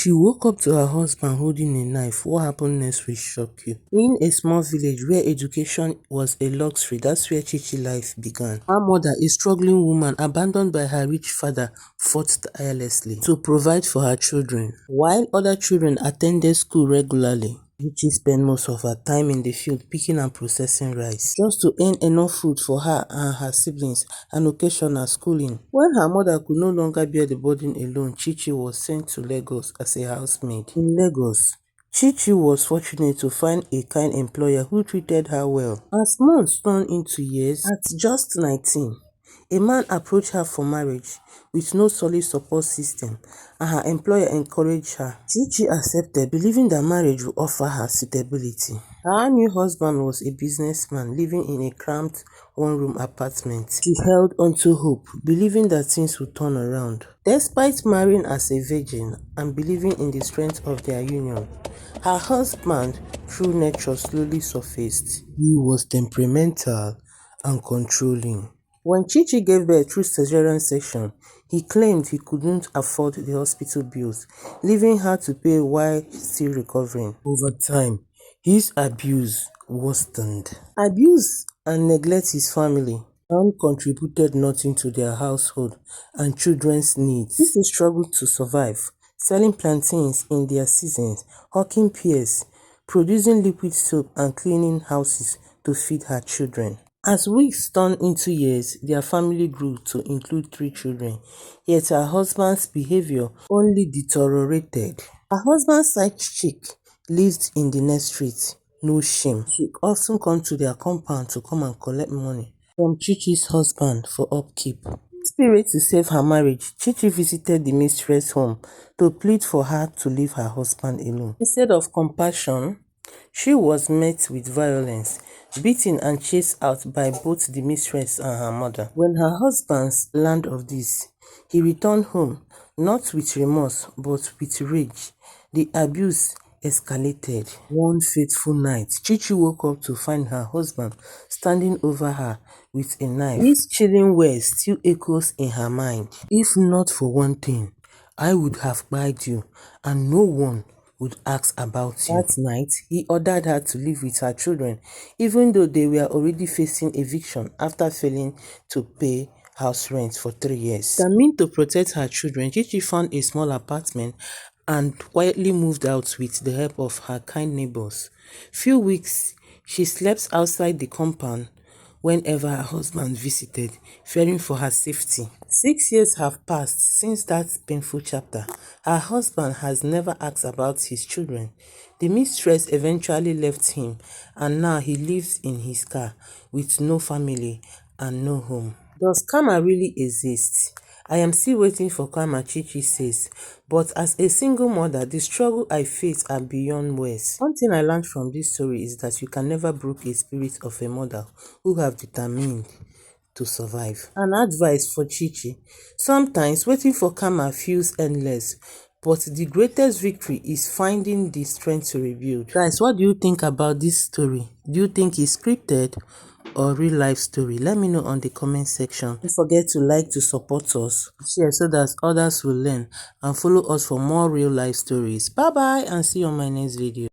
She woke up to her husband holding a knife. What happened next will shock you. In a small village where education was a luxury, that's where Chichi life began. Her mother, a struggling woman abandoned by her rich father, fought tirelessly to provide for her children. While other children attended school regularly, Chichi spent most of her time in the field picking and processing rice, just to earn enough food for her and her siblings and occasional schooling. When her mother could no longer bear the burden alone, Chichi was sent to Lagos as a housemaid. In Lagos, Chichi was fortunate to find a kind employer who treated her well. As months turned into years, at just 19, a man approached her for marriage with no solid support system, and her employer encouraged her. Chichi accepted, believing that marriage would offer her suitability. Her new husband was a businessman living in a cramped one-room apartment. She held onto hope, believing that things would turn around. Despite marrying as a virgin and believing in the strength of their union, her husband, true nature, slowly surfaced. He was temperamental and controlling. When Chichi gave birth through cesarean section, he claimed he couldn't afford the hospital bills, leaving her to pay while still recovering. Over time, his abuse worsened. Abuse and neglect his family and contributed nothing to their household and children's needs. Chichi struggled to survive, selling plantains in their seasons, hawking pears, producing liquid soap and cleaning houses to feed her children. As weeks turned into years, their family grew to include 3 children, yet her husband's behavior only deteriorated. Her husband's side chick lived in the next street, no shame. She often come to their compound to come and collect money from Chichi's husband for upkeep. Desperate to save her marriage, Chichi visited the mistress' home to plead for her to leave her husband alone. Instead of compassion, she was met with violence, beaten and chased out by both the mistress and her mother. When her husband learned of this, he returned home, not with remorse but with rage. The abuse escalated. One fateful night, Chichi woke up to find her husband standing over her with a knife. His chilling words still echoes in her mind. If not for one thing, I would have killed you, and no one would ask about you. That night, he ordered her to live with her children, even though they were already facing eviction after failing to pay house rent for 3 years. Determined to protect her children, Chichi found a small apartment and quietly moved out with the help of her kind neighbors. Few weeks, she slept outside the compound whenever her husband visited, fearing for her safety. 6 years have passed since that painful chapter. Her husband has never asked about his children. The mistress eventually left him, and now he lives in his car with no family and no home. Does karma really exist? I am still waiting for karma, Chichi says, but as a single mother, the struggle I face are beyond words. One thing I learned from this story is that you can never break a spirit of a mother who have determined to survive. An advice for Chichi: sometimes waiting for karma feels endless, but the greatest victory is finding the strength to rebuild. Guys, what do you think about this story? Do you think it's scripted or real life story? Let me know on the comment section. Don't forget to like, to support us, share so that others will learn, and follow us for more real life stories. Bye bye, and see you on my next video.